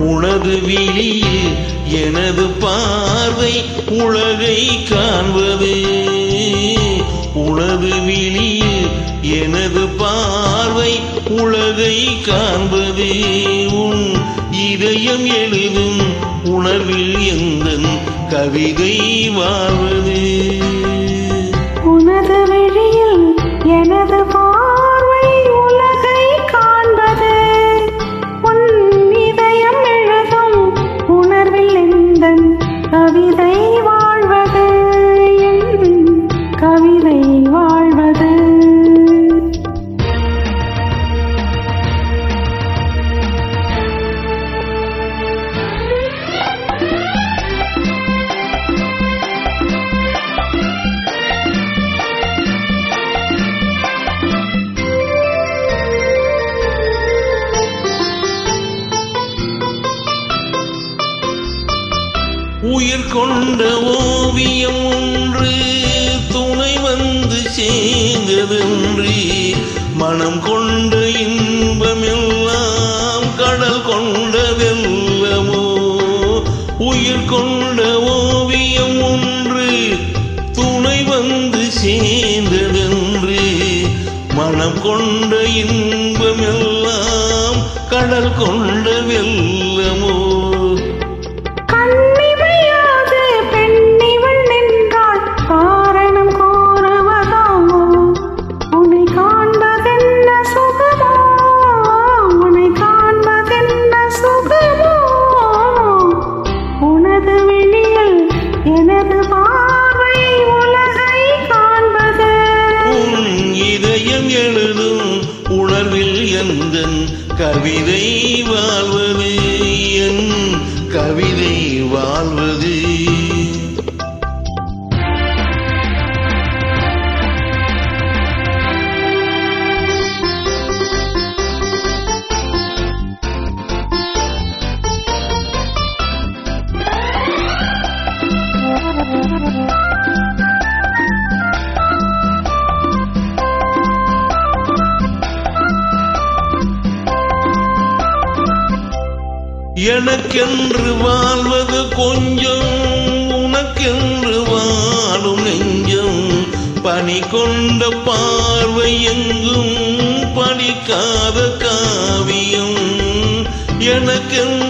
உனது விழியில் எனது பார்வை உலகை காண்பது. உனது விழியில் எனது பார்வை உலகை காண்பது. உன் இதயம் எழுதும் உணர்வில் எந்தன் கவிதை வாழ்வது. உனது விழியில் எனது பார்வை உலகை காண்பது. உன் இதயம் எழுதும் உணர்வில் எந்தன் கவிதை வாழ்வது. கவிதை வாழ்வது. உயிர் கொண்ட ஓவியம் ஒன்று துணை வந்து சேர்ந்ததென்று மனம் கொண்ட இன்பமெல்லாம் கடல் கொண்ட வெள்ளமோ. உயிர் கொண்ட ஓவியம் ஒன்று துணை வந்து சேர்ந்ததென்று மனம் கொண்ட இன்பமெல்லாம் கடல் கொண்ட வெள்ளமோ. எழுதும் உணர்வில் எந்தன் கவிதை வாழ்வது. என் கவிதை வாழ்வது. எனக்கென்று வாழ்வது கொஞ்சம், உனக்கென்று வாழும் நெஞ்சம். பனி கொண்ட பார்வை எங்கும் படிக்காத காவியம். எனக்கென்று